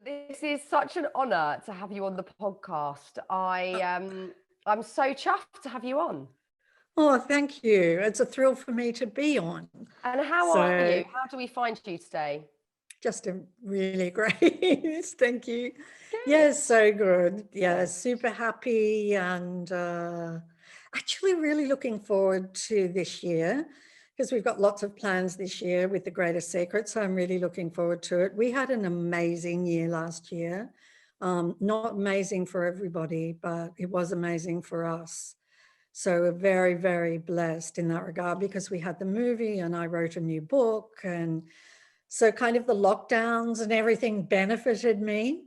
This is such an honor to have you on the podcast. I'm so chuffed to have you on. Oh, thank you. It's a thrill for me to be on. And how are So you? How do we find you today? just a really great. Thank you. Good, Yeah, so good. Yeah, good. super happy and actually really looking forward to this year because we've got lots of plans this year with the Greatest Secret. So I'm really looking forward to it. We had an amazing year last year. Not amazing for everybody, but it was amazing for us. So we're very, very blessed in that regard because we had the movie and I wrote a new book. And so kind of the lockdowns and everything benefited me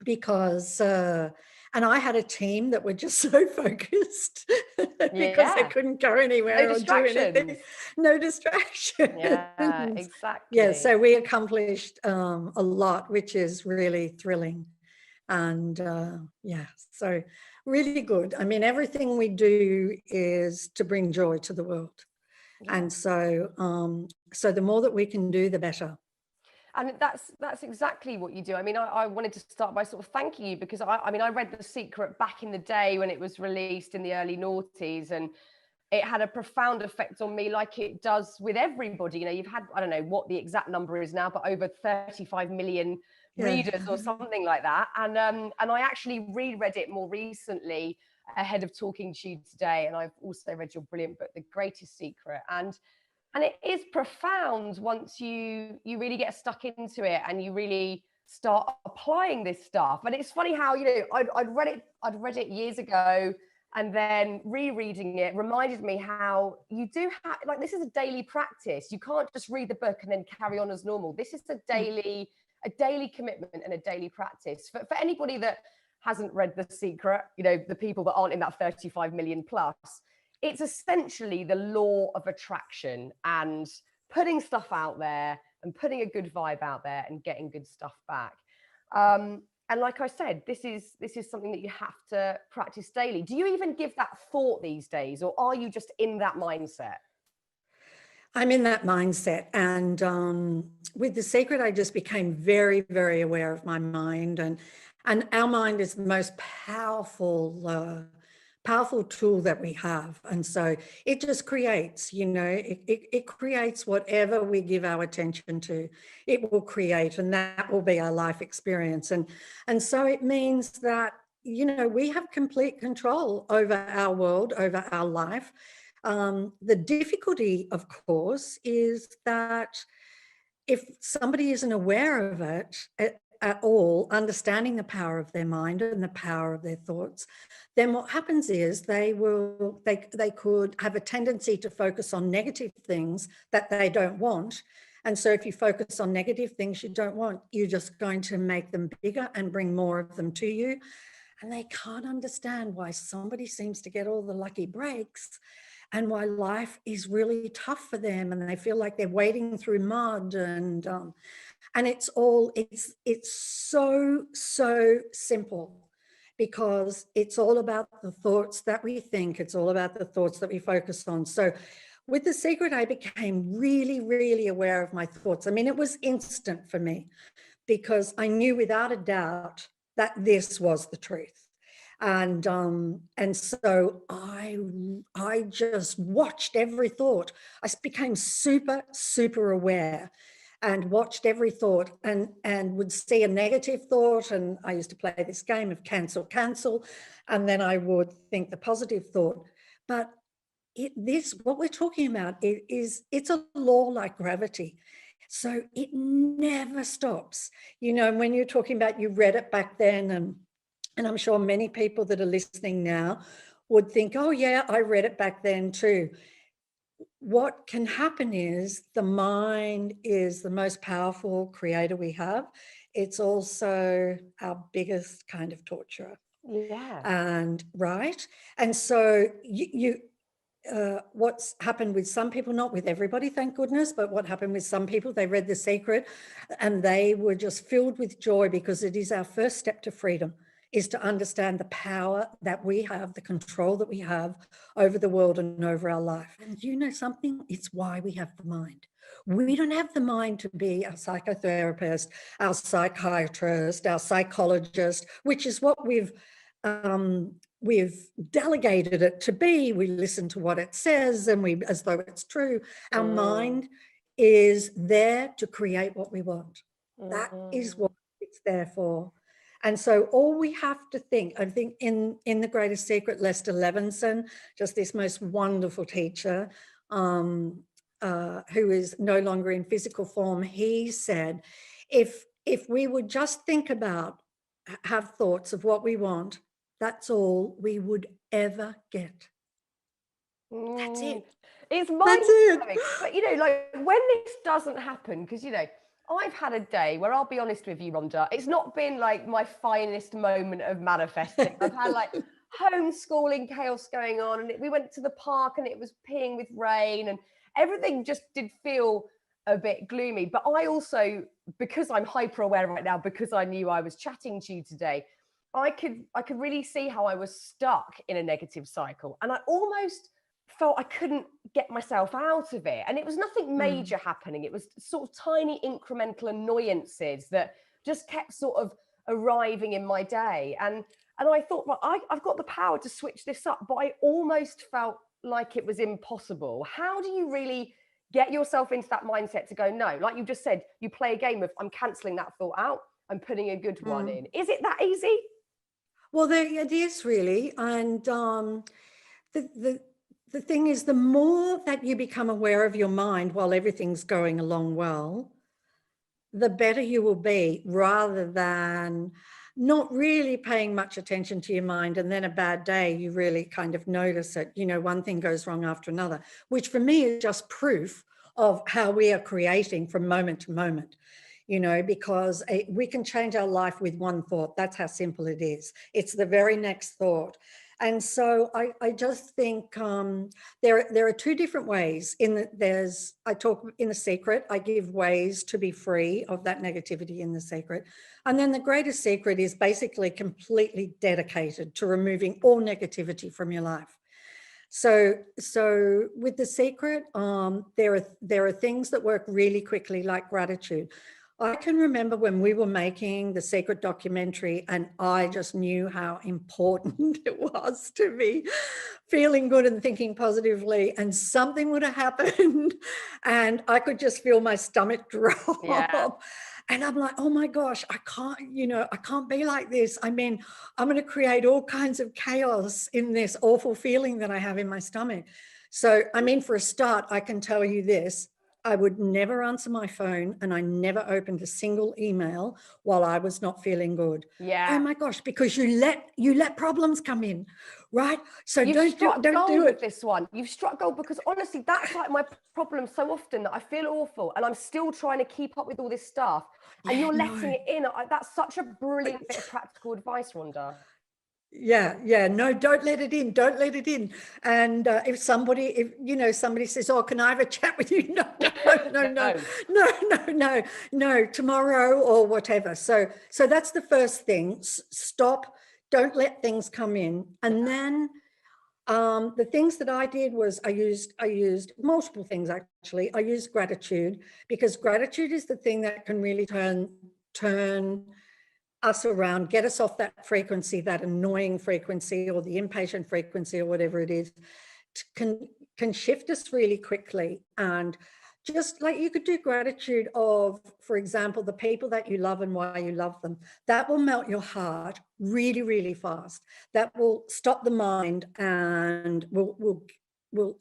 because, and I had a team that were just so focused because they Yeah, couldn't go no anywhere or do anything, distractions. no distraction. Yeah, Yeah, exactly. so we accomplished a lot, which is really thrilling. And yeah, so really good. I mean, everything we do is to bring joy to the world. Yeah. And so the more that we can do, the better. And that's exactly what you do. I mean, I wanted to start by sort of thanking you because I read The Secret back in the day when it was released in the early noughties, and it had a profound effect on me, like it does with everybody. You know, you've had, I don't know what the exact number is now, but over 35 million Yeah. readers or something like that. And I actually reread it more recently ahead of talking to you today. And I've also read your brilliant book, The Greatest Secret. And it is profound once you really get stuck into it and you really start applying this stuff. And it's funny how, you know, I'd read it years ago, and then rereading it reminded me how you do have, like, this is a daily practice. You can't just read the book and then carry on as normal. This is a daily commitment and a daily practice for anybody that hasn't read The Secret, you know, the people that aren't in that 35 million plus. It's essentially the law of attraction and putting stuff out there and putting a good vibe out there and getting good stuff back. And like I said, this is something that you have to practice daily. Do you even give that thought these days, or are you just in that mindset? I'm in that mindset. And with The Secret, I just became very, very aware of my mind. And our mind is the most powerful tool that we have. And so it just creates, you know, it creates whatever we give our attention to, it will create, and that will be our life experience. And so it means that, you know, we have complete control over our world, over our life. The difficulty, of course, is that if somebody isn't aware of it at all, understanding the power of their mind and the power of their thoughts, then what happens is they could have a tendency to focus on negative things that they don't want. And so if you focus on negative things you don't want, you're just going to make them bigger and bring more of them to you. And they can't understand why somebody seems to get all the lucky breaks and why life is really tough for them, and they feel like they're wading through mud. And it's so simple, because it's all about the thoughts that we think. It's all about the thoughts that we focus on. So with The Secret, I became really, really aware of my thoughts. I mean, it was instant for me because I knew without a doubt that this was the truth. And so I just watched every thought. I became super, super aware and watched every thought, and would see a negative thought. And I used to play this game of cancel. And then I would think the positive thought. But what we're talking about it's a law like gravity. So it never stops. You know, when you're talking about, you read it back then, and I'm sure many people that are listening now would think, oh yeah, I read it back then too. What can happen is the mind is the most powerful creator we have. It's also our biggest kind of torturer. Yeah. And right. And so what's happened with some people, not with everybody, thank goodness, but what happened with some people, they read The Secret and they were just filled with joy, because it is our first step to freedom. is to understand the power that we have, the control that we have over the world and over our life. And you know something? It's why we have the mind. We don't have the mind to be a psychotherapist, our psychiatrist, our psychologist, which is what we've delegated it to be. We listen to what it says and we, as though it's true. Our mind is there to create what we want. That is what it's there for. And so all we have to think, I think in The Greatest Secret, Lester Levinson, just this most wonderful teacher, who is no longer in physical form, he said, if we would just think about, have thoughts of what we want, that's all we would ever get. That's it. It's mind-blowing. But, you know, like when this doesn't happen, because, you know, I've had a day where, I'll be honest with you, Rhonda, it's not been like my finest moment of manifesting. I've had like homeschooling chaos going on, and we went to the park and it was peeing with rain and everything just did feel a bit gloomy. But I also, because I'm hyper aware right now, because I knew I was chatting to you today, I could really see how I was stuck in a negative cycle, and I almost felt I couldn't get myself out of it. And it was nothing major happening. It was sort of tiny incremental annoyances that just kept sort of arriving in my day. And I thought, well, I've got the power to switch this up, but I almost felt like it was impossible. How do you really get yourself into that mindset to go, no, like you just said, you play a game of, I'm cancelling that thought out, I'm putting a good one in. Is it that easy? Well, it is really. And the thing is, the more that you become aware of your mind while everything's going along well, the better you will be, rather than not really paying much attention to your mind. And then a bad day, you really kind of notice it. You know, one thing goes wrong after another, which for me is just proof of how we are creating from moment to moment. You know, because we can change our life with one thought. That's how simple it is. It's the very next thought. And so I just think there are two different ways. I talk in The Secret, I give ways to be free of that negativity in The Secret. And then The Greatest Secret is basically completely dedicated to removing all negativity from your life. So with The Secret, there are things that work really quickly, like gratitude. I can remember when we were making The Secret documentary, and I just knew how important it was to be feeling good and thinking positively, and something would have happened and I could just feel my stomach drop. Yeah. And I'm like, oh my gosh, I can't be like this. I mean, I'm going to create all kinds of chaos in this awful feeling that I have in my stomach. So, I mean, for a start, I can tell you this. I would never answer my phone, and I never opened a single email while I was not feeling good. Yeah. Oh my gosh, because you let problems come in, right? So You've don't do with it. this one. You've struck gold, because honestly, that's like my problem so often, that I feel awful and I'm still trying to keep up with all this stuff, and you're letting it in. That's such a brilliant bit of practical advice, Rhonda. Yeah, no, don't let it in. Don't let it in. And if somebody says, oh, can I have a chat with you? No, tomorrow or whatever. So that's the first thing. Stop. Don't let things come in. And then the things that I did was I used multiple things, actually. I used gratitude, because gratitude is the thing that can really turn us around, get us off that frequency, that annoying frequency or the impatient frequency or whatever it is, can shift us really quickly. And just like you could do gratitude of, for example, the people that you love and why you love them. That will melt your heart really, really fast. That will stop the mind and will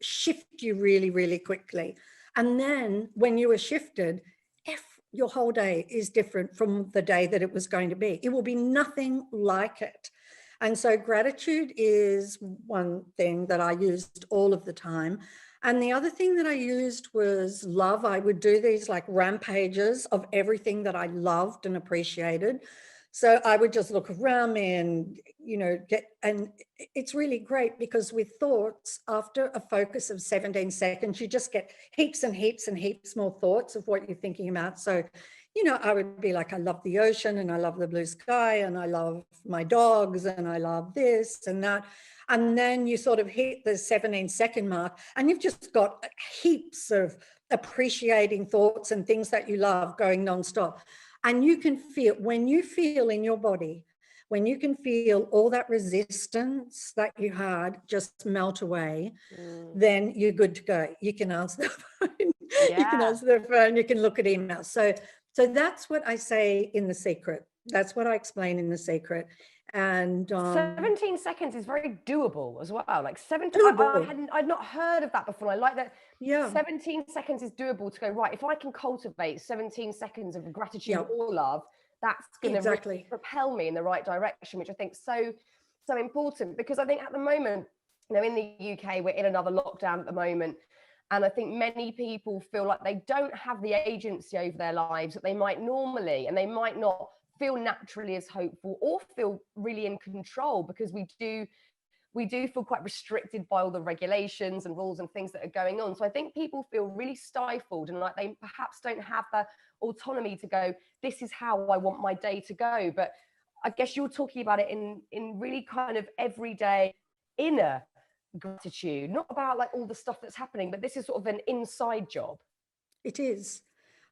shift you really, really quickly. And then when you are shifted, your whole day is different from the day that it was going to be. It will be nothing like it. And so gratitude is one thing that I used all of the time. And the other thing that I used was love. I would do these like rampages of everything that I loved and appreciated. So I would just look around me and, and it's really great, because with thoughts, after a focus of 17 seconds, you just get heaps and heaps and heaps more thoughts of what you're thinking about. So, you know, I would be like, I love the ocean and I love the blue sky and I love my dogs and I love this and that. And then you sort of hit the 17-second mark and you've just got heaps of appreciating thoughts and things that you love going nonstop. And you can feel, when you feel in your body, when you can feel all that resistance that you had just melt away, then you're good to go. You can answer the phone. You can answer the phone. You can look at emails. So that's what I say in The Secret. That's what I explain in The Secret. And 17 seconds is very doable as well. Like 17, I'd not heard of that before. I like that. Yeah. 17 seconds is doable to go, right, if I can cultivate 17 seconds of gratitude or love, that's going to really propel me in the right direction, which I think so important, because I think at the moment, you know, in the UK, we're in another lockdown at the moment. And I think many people feel like they don't have the agency over their lives that they might normally, and they might not feel naturally as hopeful or feel really in control, because we do feel quite restricted by all the regulations and rules and things that are going on. So I think people feel really stifled and like they perhaps don't have the autonomy to go, this is how I want my day to go. But I guess you're talking about it in really kind of everyday inner gratitude, not about like all the stuff that's happening, but this is sort of an inside job. It is.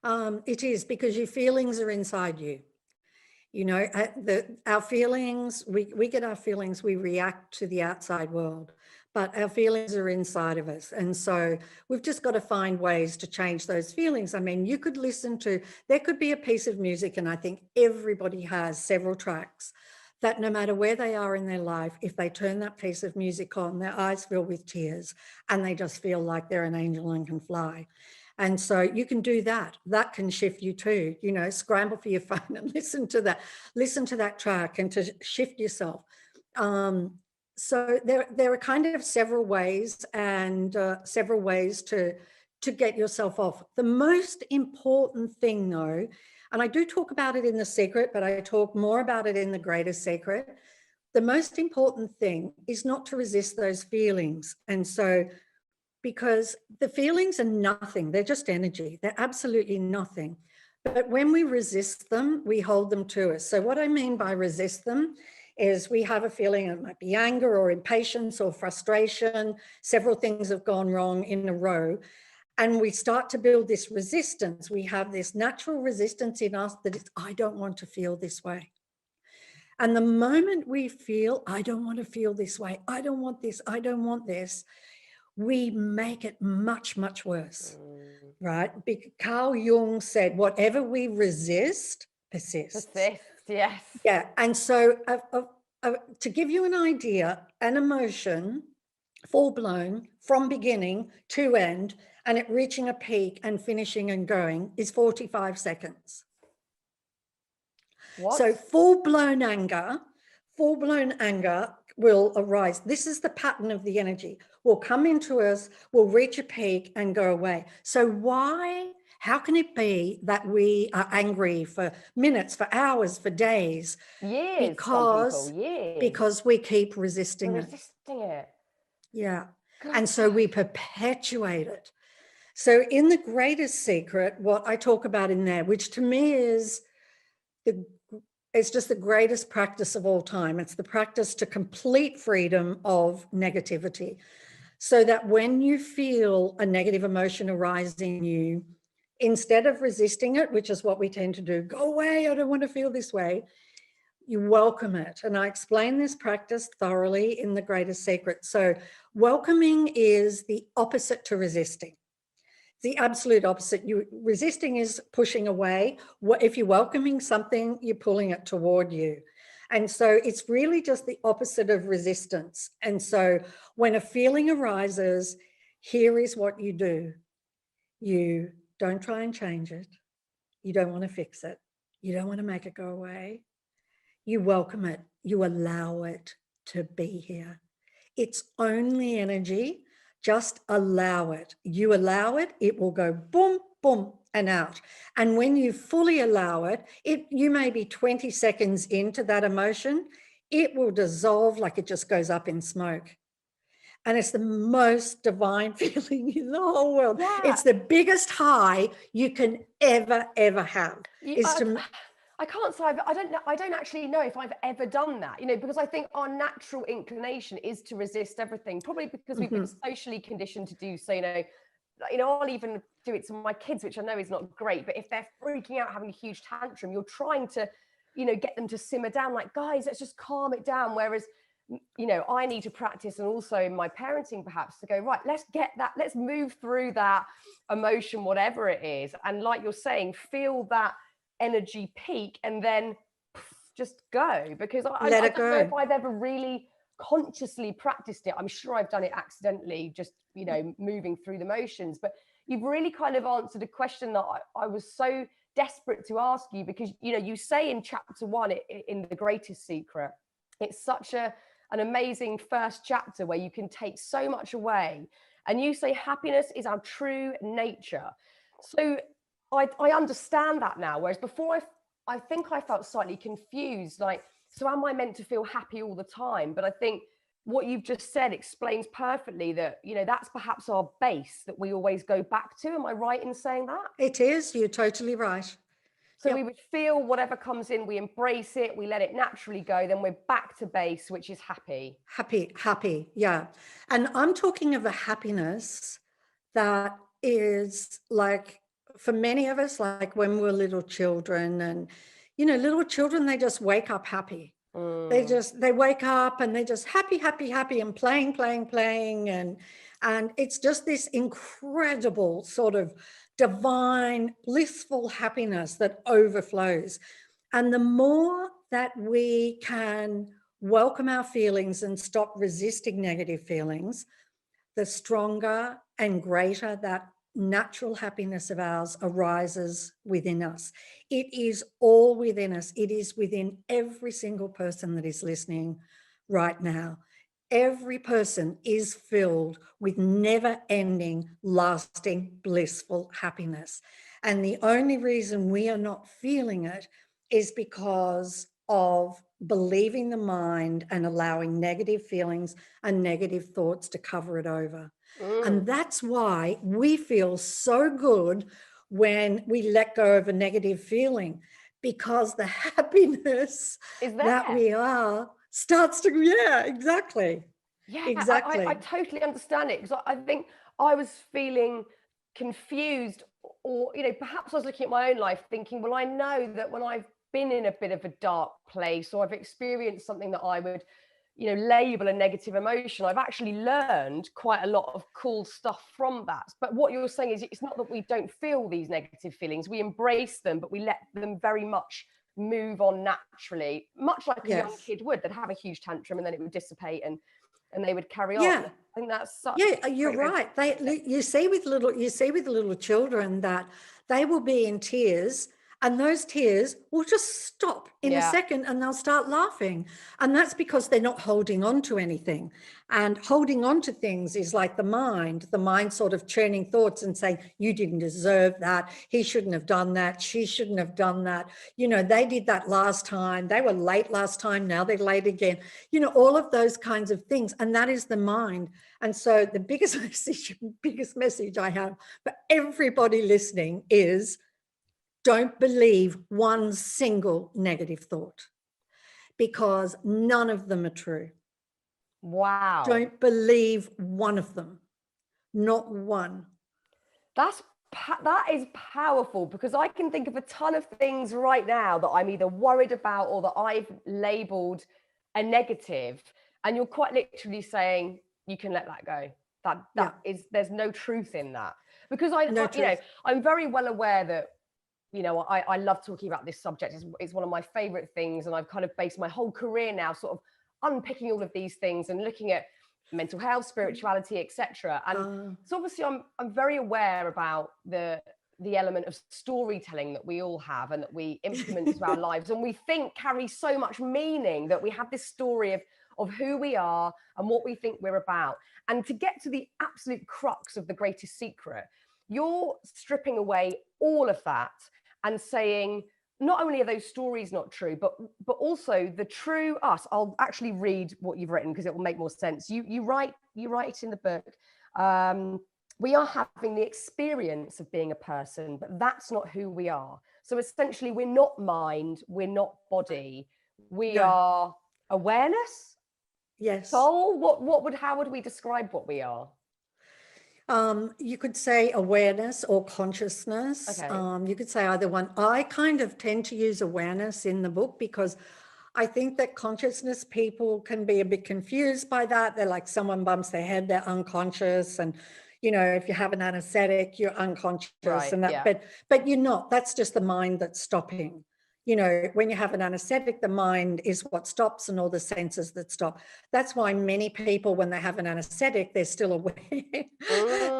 It is, because your feelings are inside you. You know, our feelings, we get our feelings, we react to the outside world, but our feelings are inside of us. And so we've just got to find ways to change those feelings. I mean, you could listen to, there could be a piece of music, and I think everybody has several tracks that no matter where they are in their life, if they turn that piece of music on, their eyes fill with tears and they just feel like they're an angel and can fly. And so you can do that. That can shift you too. You know, scramble for your phone and listen to that track and to shift yourself. So there are kind of several ways to get yourself off. The most important thing, though, and I do talk about it in The Secret, but I talk more about it in The Greatest Secret. The most important thing is not to resist those feelings. And so, because the feelings are nothing, they're just energy, they're absolutely nothing. But when we resist them, we hold them to us. So what I mean by resist them is we have a feeling, it might be anger or impatience or frustration, several things have gone wrong in a row, and we start to build this resistance. We have this natural resistance in us that it's, I don't want to feel this way. And the moment we feel, I don't want to feel this way, I don't want this, I don't want this, we make it much, much worse, right? Carl Jung said, whatever we resist persists. Yes. Yeah. And so to give you an idea, an emotion, full blown from beginning to end, and it reaching a peak and finishing and going, is 45 seconds. What? So full-blown anger will arise. This is the pattern of the energy. Will come into us, will reach a peak and go away. So how can it be that we are angry for minutes, for hours, for days? Years, Because we keep resisting it. Yeah. God. And so we perpetuate it. So in The Greatest Secret, what I talk about in there, which to me is it's just the greatest practice of all time. It's the practice to complete freedom of negativity. So that when you feel a negative emotion arise in you, instead of resisting it, which is what we tend to do, go away, I don't want to feel this way, you welcome it. And I explain this practice thoroughly in The Greatest Secret. So welcoming is the opposite to resisting. The absolute opposite. Resisting is pushing away. If you're welcoming something, you're pulling it toward you. And so it's really just the opposite of resistance. And so when a feeling arises, here is what you do. You don't try and change it. You don't want to fix it. You don't want to make it go away. You welcome it. You allow it to be here. It's only energy. Just allow it. You allow it, it will go boom, boom, and out. And when you fully allow it, you may be 20 seconds into that emotion, it will dissolve like it just goes up in smoke. And it's the most divine feeling in the whole world. Yeah. It's the biggest high you can ever have. You, Is to I can't say I don't actually know if I've ever done that, you know, because I think our natural inclination is to resist everything, probably because we've been socially conditioned to do so, I'll even do it to my kids, which I know is not great, but if they're freaking out, having a huge tantrum, you're trying to, get them to simmer down, like, guys, let's just calm it down. Whereas, I need to practice, and also in my parenting, perhaps, to go, right, let's move through that emotion, whatever it is. And like you're saying, feel that energy peak and then just go, because I let it don't know if go. I've ever really consciously practiced it. I'm sure I've done it accidentally, just moving through the motions. But you've really kind of answered a question that I was so desperate to ask you, because you say in chapter 1 in The Greatest Secret, it's such an amazing first chapter where you can take so much away, and you say happiness is our true nature. So I understand that now, whereas before I think I felt slightly confused, like, so am I meant to feel happy all the time? But I think what you've just said explains perfectly that, that's perhaps our base that we always go back to. Am I right in saying that? It is. You're totally right. So Yep. we would feel whatever comes in, we embrace it, we let it naturally go, then we're back to base, which is happy. Happy. Yeah. And I'm talking of a happiness that is like, for many of us, like when we're little children, and, little children, they just wake up happy. They wake up and they're just happy and playing. And it's just this incredible sort of divine, blissful happiness that overflows. And the more that we can welcome our feelings and stop resisting negative feelings, the stronger and greater that natural happiness of ours arises within us. It is all within us. It is within every single person that is listening right now. Every person is filled with never-ending, lasting, blissful happiness. And the only reason we are not feeling it is because of believing the mind and allowing negative feelings and negative thoughts to cover it over. And that's why we feel so good when we let go of a negative feeling, because the happiness Is that there? we are starts to, yeah, exactly. Yeah, I Exactly. totally understand it, because I think I was feeling confused, or perhaps I was looking at my own life thinking, well, I know that when I've been in a bit of a dark place, or I've experienced something that I would label a negative emotion, I've actually learned quite a lot of cool stuff from that. But what you're saying is, it's not that we don't feel these negative feelings, we embrace them, but we let them very much move on naturally, much like a young Yes. kid would. They'd have a huge tantrum and then it would dissipate, and they would carry on. Yeah. I think that's such Yeah, a you're great way right. to put it. You see with little children that they will be in tears, and those tears will just stop in a Yeah. second and they'll start laughing. And that's because they're not holding on to anything. And holding on to things is like the mind sort of churning thoughts and saying, you didn't deserve that. He shouldn't have done that. She shouldn't have done that. They did that last time. They were late last time. Now they're late again. All of those kinds of things. And that is the mind. And so the biggest message I have for everybody listening is, don't believe one single negative thought, because none of them are true. Wow. Don't believe one of them, not one. That is powerful, because I can think of a ton of things right now that I'm either worried about or that I've labeled a negative, and you're quite literally saying you can let that go. Yeah. There's no truth in that, because No truth. I'm very well aware that I love talking about this subject. It's one of my favorite things, and I've kind of based my whole career now sort of unpicking all of these things and looking at mental health, spirituality, etc. And so obviously I'm very aware about the element of storytelling that we all have and that we implement into our lives, and we think carries so much meaning, that we have this story of who we are and what we think we're about. And to get to the absolute crux of The Greatest Secret, you're stripping away all of that and saying, not only are those stories not true, but also the true us. I'll actually read what you've written because it will make more sense. You write it in the book. We are having the experience of being a person, but that's not who we are. So essentially, we're not mind, we're not body, we No. are awareness, Yes. soul. How would we describe what we are? You could say awareness or consciousness. Okay. You could say either one. I kind of tend to use awareness in the book because I think that consciousness, people can be a bit confused by that. They're like, someone bumps their head, they're unconscious. And, you know, if you have an anesthetic, you're unconscious. Right, And that, yeah. but you're not. That's just the mind that's stopping. You know, when you have an anesthetic, the mind is what stops and all the senses that stop. That's why many people, when they have an anesthetic, they're still aware.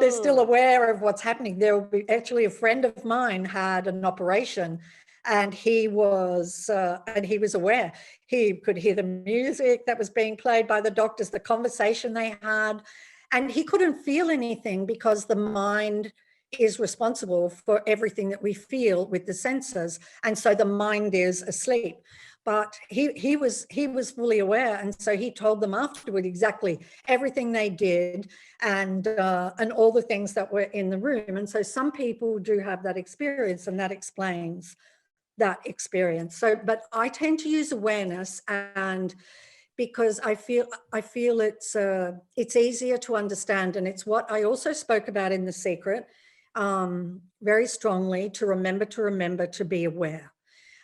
They're still aware of what's happening. There will be actually a friend of mine had an operation, and he was aware. He could hear the music that was being played by the doctors, the conversation they had, and he couldn't feel anything because the mind is responsible for everything that we feel with the senses, and so the mind is asleep. But he was fully aware, and so he told them afterward exactly everything they did and all the things that were in the room. And so some people do have that experience, and that explains that experience. So, but I tend to use awareness, and because I feel it's easier to understand, and it's what I also spoke about in The Secret, very strongly, to remember to be aware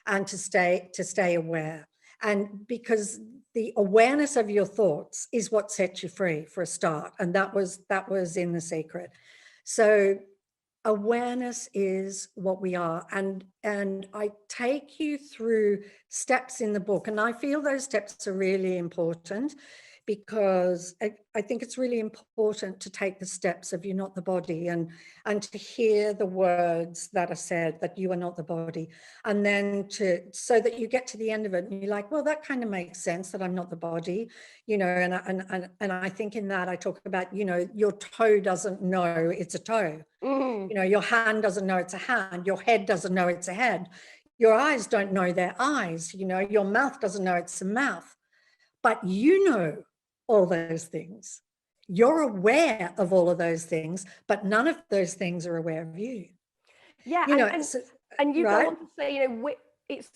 and to stay aware. And because the awareness of your thoughts is what sets you free, for a start. And that was in The Secret. So awareness is what we are. And I take you through steps in the book. And I feel those steps are really important, because I think it's really important to take the steps of "you're not the body," and to hear the words that are said, that you are not the body, and then so that you get to the end of it and you're like, well, that kind of makes sense, that I'm not the body, you know. And I think in that I talk about, you know, your toe doesn't know it's a toe. You know, your hand doesn't know it's a hand. Your head doesn't know it's a head. Your eyes don't know they're eyes. You know, your mouth doesn't know it's a mouth. But you know all those things. You're aware of all of those things, but none of those things are aware of you. Yeah, You know, and you right? go on to say, you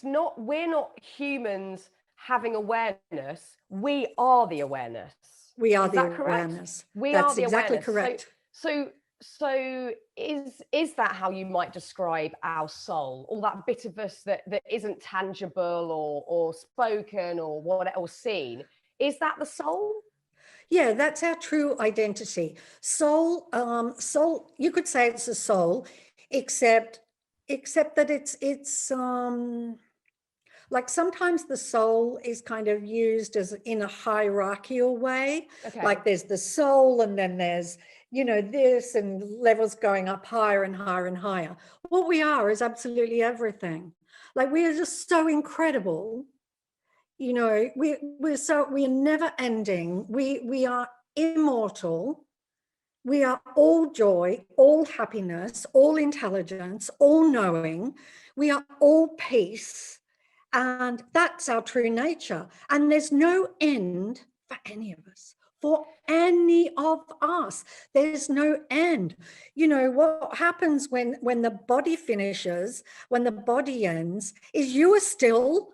know, we're not humans having awareness. We are the awareness. We are Is the that correct? awareness. We That's are the exactly awareness. correct. So is that how you might describe our soul, all that bit of us that isn't tangible or spoken or what or seen? Is that the soul? Yeah, that's our true identity. Soul, soul, you could say it's a soul, except that it's like sometimes the soul is kind of used as in a hierarchical way. Okay. Like there's the soul, and then there's, you know, this, and levels going up higher and higher and higher. What we are is absolutely everything. Like we are just so incredible. You know, we're never ending. We are immortal. We are all joy, all happiness, all intelligence, all knowing. We are all peace. And that's our true nature. And there's no end for any of us, for any of us. There's no end. You know, what happens when the body finishes, when the body ends, is you are still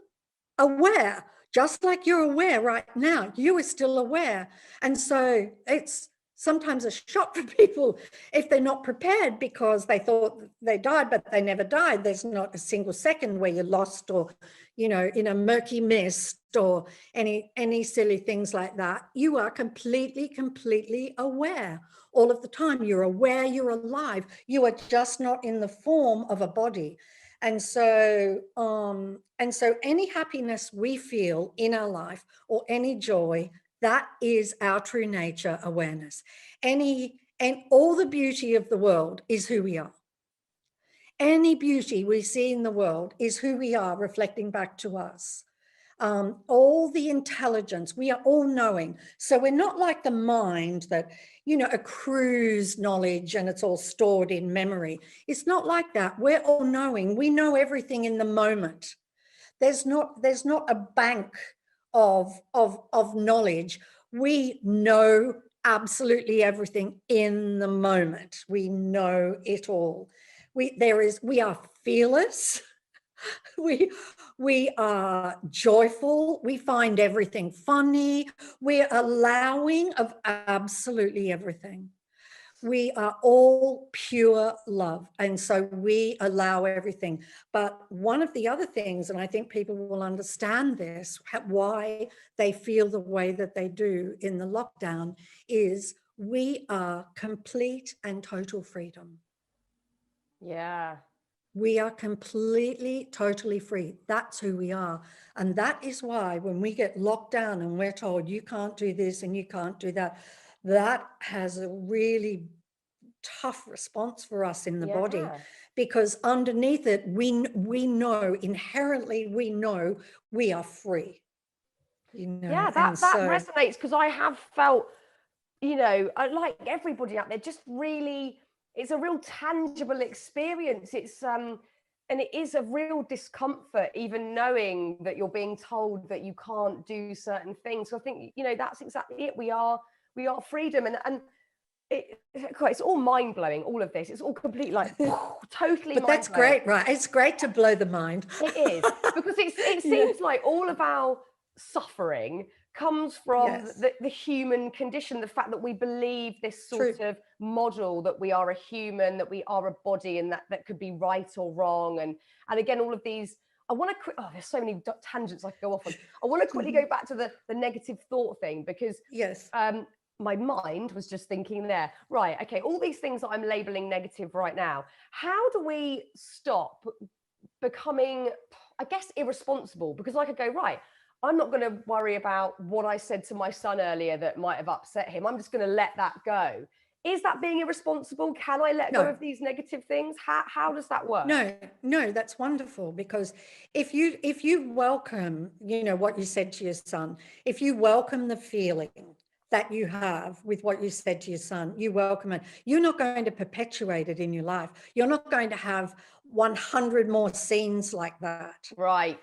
aware, just like you're aware right now. You are still aware. And so it's sometimes a shock for people if they're not prepared, because they thought they died, but they never died. There's not a single second where you're lost, or, you know, in a murky mist, or any silly things like that. You are completely aware all of the time. You're aware, you're alive. You are just not in the form of a body. And so any happiness we feel in our life, or any joy, that is our true nature awareness. And all the beauty of the world is who we are. Any beauty we see in the world is who we are, reflecting back to us. all the intelligence. We are all knowing. So we're not like the mind that, accrues knowledge and it's all stored in memory. It's not like that. We're all knowing. We know everything in the moment. There's not a bank of knowledge. We know absolutely everything in the moment. We know it all. We are fearless. We are joyful. We find everything funny. We're allowing of absolutely everything. We are all pure love. And so we allow everything. But one of the other things, and I think people will understand this, why they feel the way that they do in the lockdown, is we are complete and total freedom. Yeah. We are completely, totally free. That's who we are. And that is why when we get locked down and we're told you can't do this and you can't do that, that has a really tough response for us in the body, because underneath it, we know inherently, we know we are free. Yeah, that resonates, because I have felt, like everybody out there, just really, it's a real tangible experience. It's and it is a real discomfort, even knowing that you're being told that you can't do certain things. So I think, that's exactly it. We are freedom, and it's all mind blowing. All of this, it's all completely like totally. But that's great, right? It's great to blow the mind. It is, because it seems like all of our suffering comes from the human condition, the fact that we believe this sort of model that we are a human, that we are a body, and that could be right or wrong. And again, all of these, I want to there's so many tangents I could go off on. I want to quickly go back to the negative thought thing, because my mind was just thinking there, right, okay, all these things that I'm labeling negative right now, how do we stop becoming, I guess, irresponsible? Because I could go, right, I'm not going to worry about what I said to my son earlier that might have upset him. I'm just going to let that go. Is that being irresponsible? Can I let go of these negative things? How does that work? No, that's wonderful, because if you welcome, what you said to your son, if you welcome the feeling that you have with what you said to your son, you welcome it. You're not going to perpetuate it in your life. You're not going to have 100 more scenes like that. Right.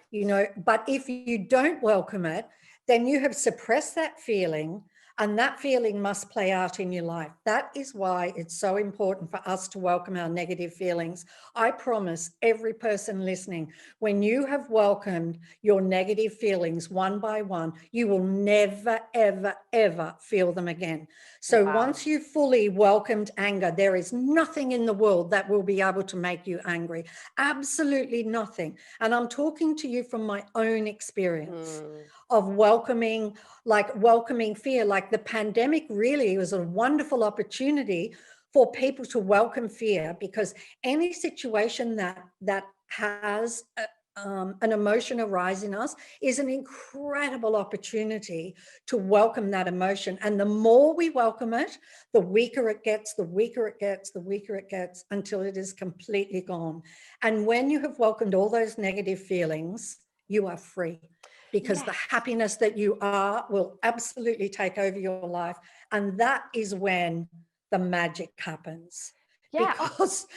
But if you don't welcome it, then you have suppressed that feeling, and that feeling must play out in your life. That is why it's so important for us to welcome our negative feelings. I promise every person listening, when you have welcomed your negative feelings one by one, you will never, ever, ever feel them again. So once you've fully welcomed anger, there is nothing in the world that will be able to make you angry. Absolutely nothing. And I'm talking to you from my own experience of welcoming fear. Like the pandemic really was a wonderful opportunity for people to welcome fear, because any situation that has an emotion arise in us is an incredible opportunity to welcome that emotion. And the more we welcome it, the weaker it gets, the weaker it gets, the weaker it gets, until it is completely gone. And when you have welcomed all those negative feelings, you are free, because the happiness that you are will absolutely take over your life. And that is when the magic happens. Because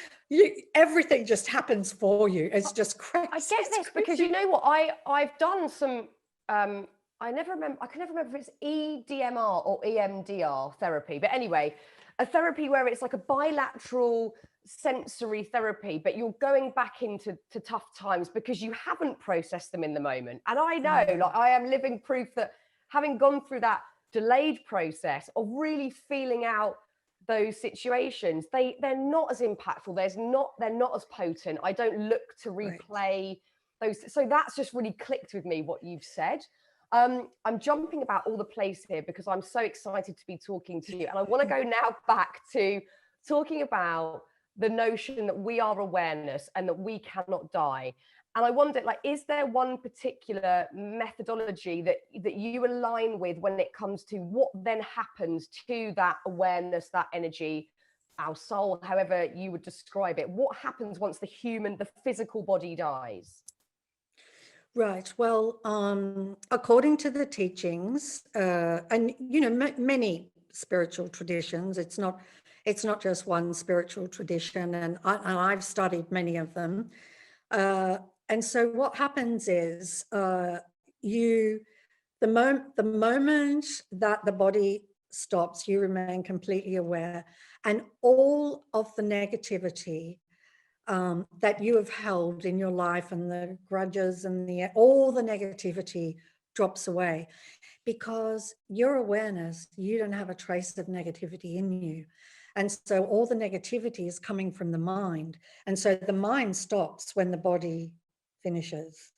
everything just happens for you. It's just crazy. I get this, because you know what, I've done some I can never remember if it's EDMR or EMDR therapy, but anyway, a therapy where it's like a bilateral sensory therapy, but you're going back into tough times because you haven't processed them in the moment. And I know, like, I am living proof that, having gone through that delayed process of really feeling out those situations, they're not as impactful. They're not as potent. I don't look to replay those. So that's just really clicked with me, what you've said. I'm jumping about all the place here because I'm so excited to be talking to you. And I want to go now back to talking about the notion that we are awareness and that we cannot die. And I wonder, like, is there one particular methodology that you align with when it comes to what then happens to that awareness, that energy, our soul, however you would describe it? What happens once the physical body dies? Right. Well, according to the teachings, and many spiritual traditions, it's not just one spiritual tradition, and I've studied many of them. Uh, and so, what happens is, you the moment that the body stops, you remain completely aware, and all of the negativity that you have held in your life, and the grudges and all the negativity drops away, because your awareness, you don't have a trace of negativity in you. And so all the negativity is coming from the mind. And so the mind stops when the body finishes.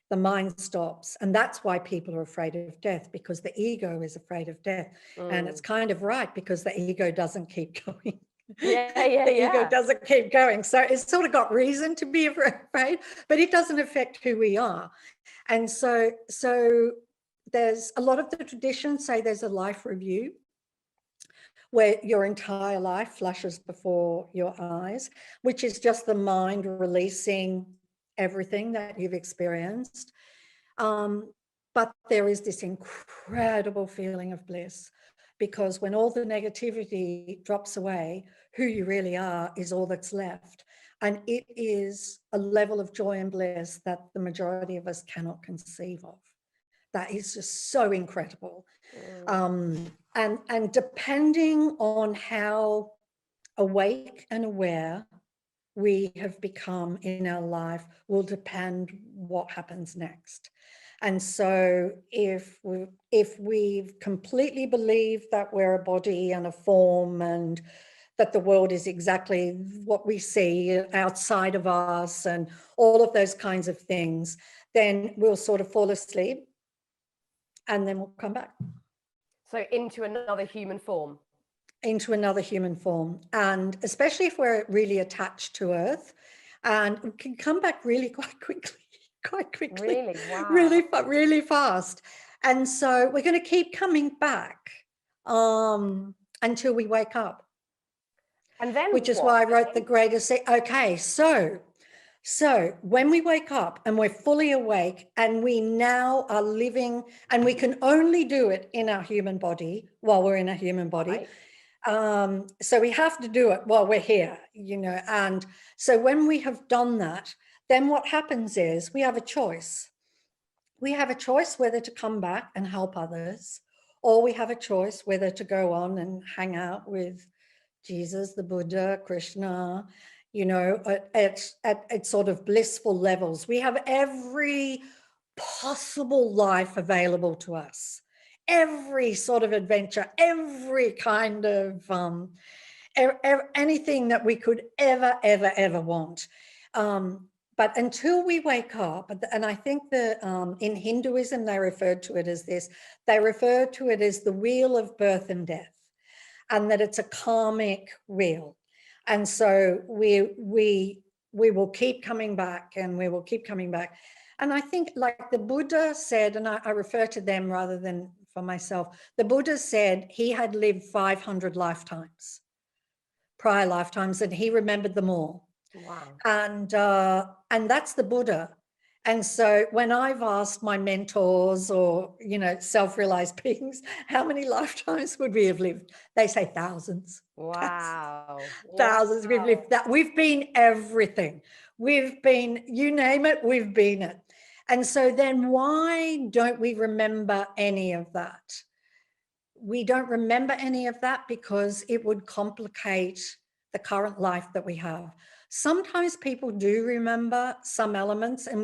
The mind stops. And that's why people are afraid of death, because the ego is afraid of death. And it's kind of right, because the ego doesn't keep going. The ego doesn't keep going. So it's sort of got reason to be afraid, but it doesn't affect who we are. And so there's a lot of the traditions say there's a life review where your entire life flashes before your eyes, which is just the mind releasing everything that you've experienced. But there is this incredible feeling of bliss, because when all the negativity drops away, who you really are is all that's left. And it is a level of joy and bliss that the majority of us cannot conceive of. That is just so incredible. And depending on how awake and aware we have become in our life will depend what happens next. And so if we've completely believed that we're a body and a form, and that the world is exactly what we see outside of us and all of those kinds of things, then we'll sort of fall asleep and then we'll come back. So into another human form. Into another human form. And especially if we're really attached to Earth, and we can come back really quite quickly. Really? Wow. Really fast. And so we're going to keep coming back until we wake up. And then which is why I wrote the greatest. Okay, so when we wake up and we're fully awake and we now are living, and we can only do it in our human body while we're in a human body. Right. So we have to do it while we're here, and so when we have done that, then what happens is we have a choice. We have a choice whether to come back and help others, or we have a choice whether to go on and hang out with Jesus, the Buddha, Krishna, at sort of blissful levels. We have every possible life available to us, every sort of adventure, every kind of anything that we could ever want. But until we wake up, and I think that in Hinduism, they referred to it as this, they refer to it as the wheel of birth and death, and that it's a karmic wheel. And so we will keep coming back, and we will keep coming back. And I think, like the Buddha said, and I refer to them rather than for myself, the Buddha said he had lived 500 lifetimes, prior lifetimes, and he remembered them all. Wow. And that's the Buddha. And so when I've asked my mentors or, self-realized beings, how many lifetimes would we have lived? They say thousands. Wow. Thousands. We've lived that. We've been everything. We've been, you name it, we've been it. And so then why don't we remember any of that? We don't remember any of that because it would complicate the current life that we have. Sometimes people do remember some elements, and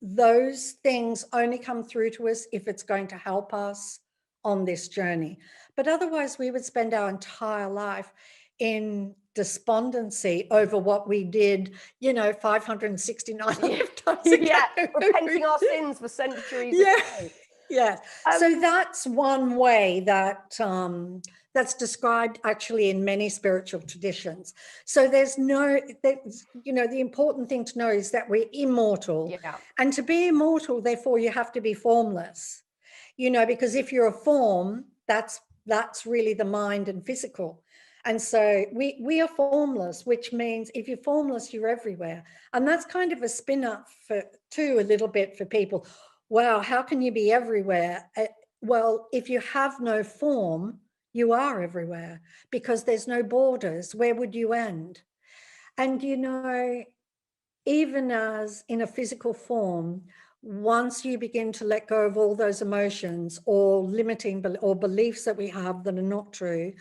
those things only come through to us if it's going to help us on this journey. But otherwise, we would spend our entire life in despondency over what we did, 569 lifetimes ago. Yeah, repenting our sins for centuries ago. Yeah. So that's one way that that's described actually in many spiritual traditions. So the important thing to know is that we're immortal. Yeah. And to be immortal, therefore, you have to be formless. Because if you're a form, that's really the mind and physical. And so we are formless, which means if you're formless, you're everywhere. And that's kind of a spin-up for too, a little bit for people. Wow, how can you be everywhere? Well, if you have no form, you are everywhere because there's no borders. Where would you end? And, you know, even as in a physical form, once you begin to let go of all those emotions or limiting or beliefs that we have that are not true,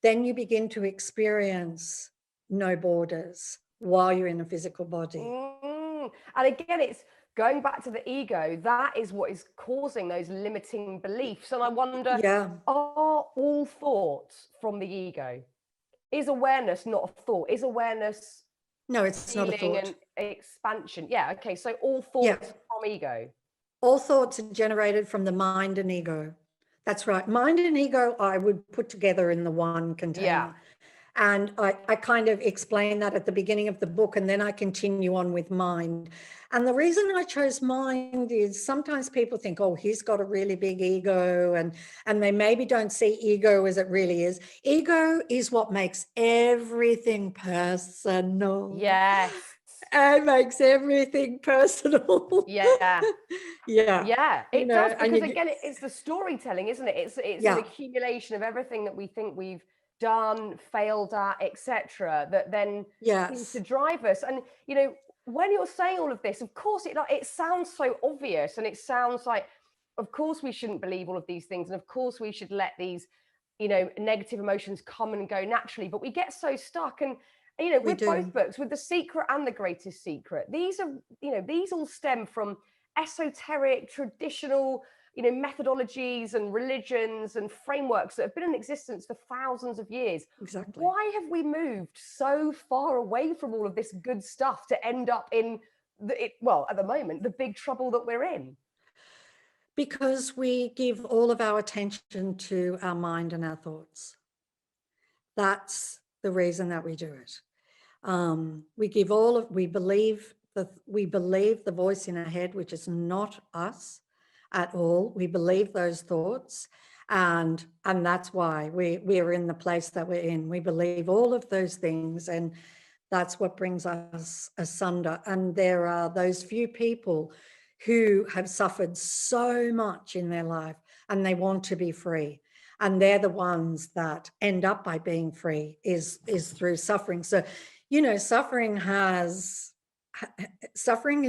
then you begin to experience no borders while you're in a physical body. And again, it's going back to the ego. That is what is causing those limiting beliefs. And I wonder, Yeah. are all thoughts from the ego? Is awareness not a thought? Is awareness No, it's not a feeling thought. and expansion? Yeah, okay. So all Yeah. thoughts from ego. All thoughts are generated from the mind and ego. That's right. Mind and ego, I would put together in the one container. Yeah. And I kind of explain that at the beginning of the book, and then I continue on with mind. And the reason I chose mind is sometimes people think, oh, he's got a really big ego, and they maybe don't see ego as it really is. Ego is what makes everything personal. Yes. It makes everything personal. Yeah. Yeah. Yeah, You it know, does, and because again, it's the storytelling, isn't it? It's an yeah, accumulation of everything that we think we've done, failed at, etc., that then seems to yes, drive us. And you know, when you're saying all of this, of course, it sounds so obvious, and it sounds like, of course, we shouldn't believe all of these things, and of course, we should let these, you know, negative emotions come and go naturally. But we get so stuck, and you know, we with both do. books, with The Secret and The Greatest Secret, these are, you know, these all stem from esoteric, traditional, you know, methodologies and religions and frameworks that have been in existence for thousands of years. Exactly. Why have we moved so far away from all of this good stuff to end up in well, at the moment, the big trouble that we're in? Because we give all of our attention to our mind and our thoughts. That's the reason that we do it. We give all of, we believe the voice in our head, which is not us at all. We believe those thoughts, and that's why we are in the place that we're in. We believe all of those things, and that's what brings us asunder. And there are those few people who have suffered so much in their life and they want to be free. And they're the ones that end up by being free is through suffering. So, you know, suffering is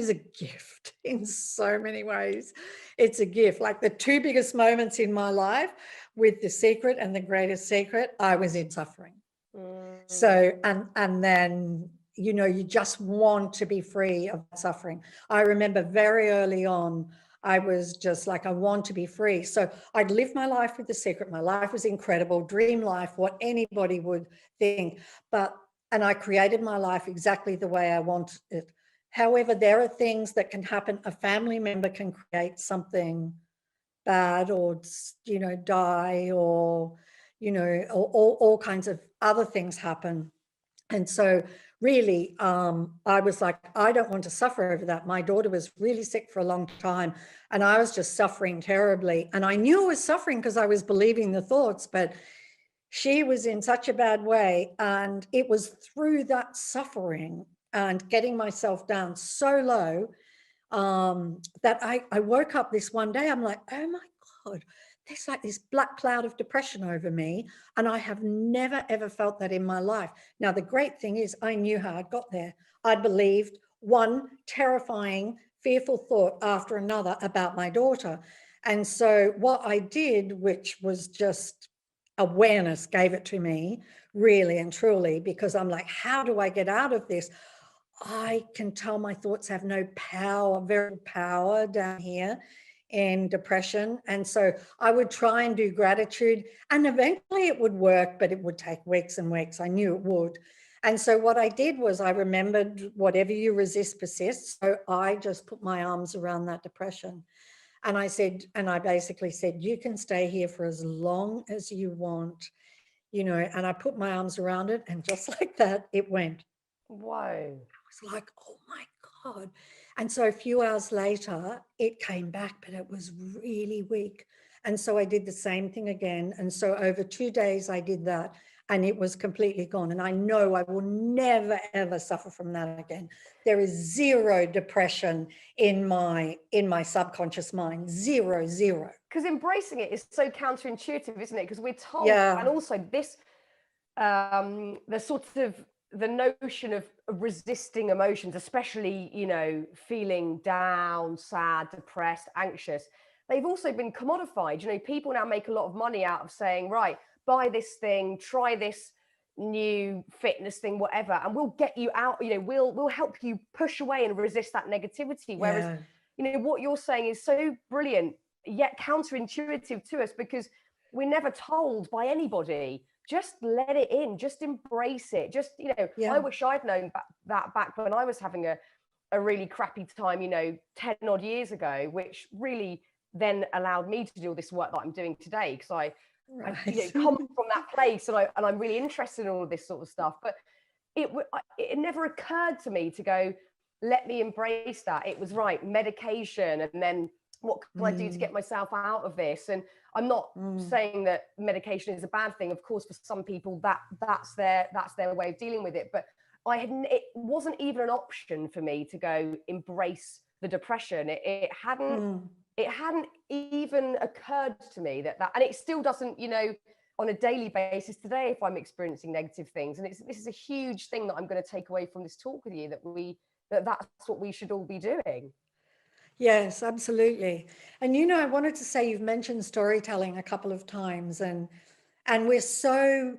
a gift in so many ways. It's a gift. Like the two biggest moments in my life with The Secret and The Greatest Secret, I was in suffering. So, and then, you know, you just want to be free of suffering. I remember very early on, I was just like, I want to be free. So I'd lived my life with The Secret. My life was incredible, dream life, what anybody would think. And I created my life exactly the way I wanted it. However, there are things that can happen. A family member can create something bad, or, you know, die, or, you know, all kinds of other things happen. And so really, I was like, I don't want to suffer over that. My daughter was really sick for a long time, and I was just suffering terribly. And I knew I was suffering because I was believing the thoughts, but she was in such a bad way. And it was through that suffering and getting myself down so low, that I woke up this one day. I'm like, oh my God, there's like this black cloud of depression over me. And I have never, ever felt that in my life. Now, the great thing is I knew how I got there. I believed one terrifying, fearful thought after another about my daughter. And so what I did, which was just awareness gave it to me, really and truly, because I'm like, how do I get out of this? I can tell my thoughts have no power, very power down here in depression. And so I would try and do gratitude, and eventually it would work, but it would take weeks and weeks. I knew it would. And so what I did was I remembered whatever you resist persists. So I just put my arms around that depression. And I basically said, you can stay here for as long as you want, you know, and I put my arms around it, and just like that, it went. Whoa. Was like, oh my God. And so a few hours later, it came back, but it was really weak. And so I did the same thing again. And so over 2 days, I did that. and it was completely gone. And I know I will never, ever suffer from that again. There is zero depression in my subconscious mind, zero. Because embracing it is so counterintuitive, isn't it? Because we're told, Yeah. and also this, the sort of the notion of resisting emotions, especially, you know, feeling down, sad, depressed, anxious, they've also been commodified. You know, people now make a lot of money out of saying, right, buy this thing, try this new fitness thing, whatever, and we'll get you out, you know, we'll help you push away and resist that negativity. Whereas, Yeah. you know, what you're saying is so brilliant, yet counterintuitive to us, because we're never told by anybody, just let it in, just embrace it. Just, you know, Yeah. I wish I'd known that back when I was having a really crappy time, you know, 10 odd years ago, which really then allowed me to do all this work that I'm doing today. Because I, you know, come from that place, and I'm really interested in all of this sort of stuff. But it never occurred to me to go, let me embrace that. It was right, medication, and then what can I do to get myself out of this? And I'm not saying that medication is a bad thing. Of course, for some people that's their way of dealing with it. But it wasn't even an option for me to go embrace the depression. It hadn't even occurred to me that, and it still doesn't, you know, on a daily basis today if I'm experiencing negative things. And this is a huge thing that I'm going to take away from this talk with you, that's what we should all be doing. Yes, absolutely. And, you know, I wanted to say, you've mentioned storytelling a couple of times, and we're so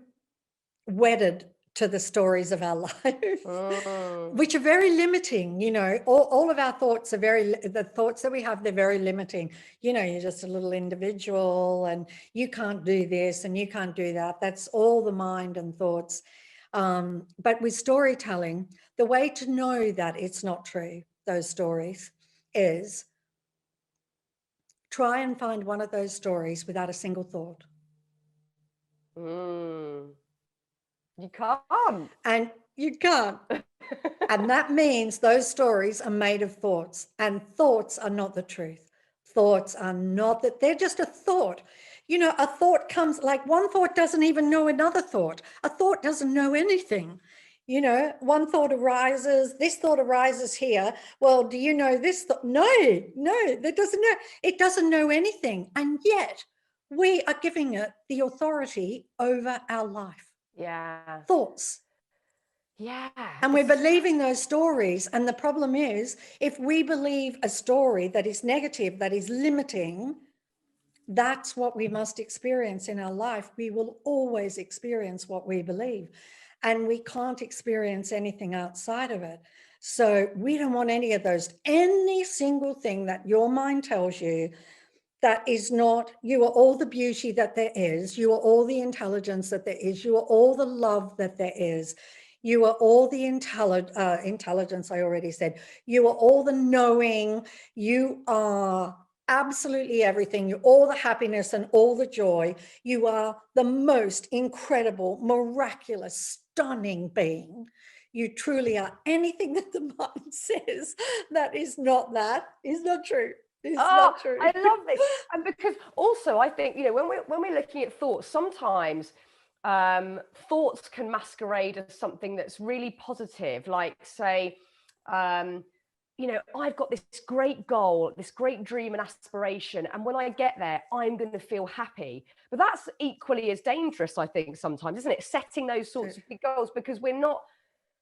wedded to the stories of our life, which are very limiting. You know, all of our thoughts are the thoughts that we have, they're very limiting. You know, you're just a little individual and you can't do this and you can't do that. That's all the mind and thoughts. But with storytelling, the way to know that it's not true, those stories, is try and find one of those stories without a single thought. You can't. And you can't. And that means those stories are made of thoughts, and thoughts are not the truth. Thoughts are not that, they're just a thought. You know, a thought comes, like one thought doesn't even know another thought. A thought doesn't know anything. You know, one thought arises, this thought arises here. Well, do you know this thought? No, that doesn't know. It doesn't know anything. And yet we are giving it the authority over our life. Yeah. Thoughts. Yeah. And we're believing those stories. And the problem is, if we believe a story that is negative, that is limiting, that's what we must experience in our life. We will always experience what we believe, and we can't experience anything outside of it. So we don't want any of those. Any single thing that your mind tells you that is not, you are all the beauty that there is, you are all the intelligence that there is, you are all the love that there is, you are all the intelligence, I already said, you are all the knowing, you are absolutely everything, you're all the happiness and all the joy, you are the most incredible, miraculous, stunning being. You truly are. Anything that the mind says that is not true. It's not true. I love this. And because also I think, you know, when we're looking at thoughts, sometimes thoughts can masquerade as something that's really positive, like say, you know, I've got this great goal, this great dream and aspiration, and when I get there, I'm going to feel happy. But that's equally as dangerous, I think, sometimes, isn't it? Setting those sorts of big goals, because we're not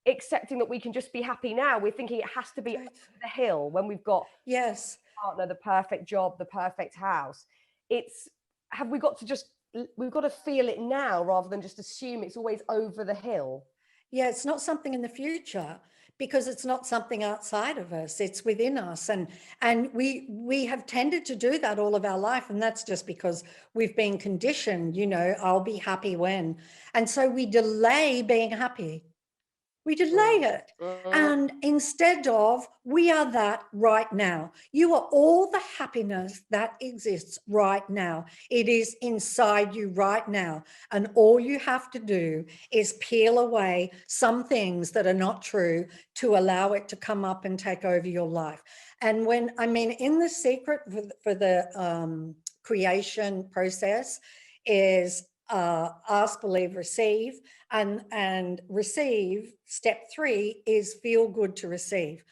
accepting that we can just be happy now. We're thinking it has to be over the hill when we've got yes, partner, the perfect job, the perfect house. We've got to feel it now rather than just assume it's always over the hill. Yeah, it's not something in the future, because it's not something outside of us, it's within us. And we have tended to do that all of our life, and that's just because we've been conditioned, you know, I'll be happy when. And so we delay being happy. We delay it. And instead of, we are that right now. You are all the happiness that exists right now. It is inside you right now. And all you have to do is peel away some things that are not true to allow it to come up and take over your life. And in the secret for the creation process is ask, believe, receive, and receive. Step 3 is feel good to receive.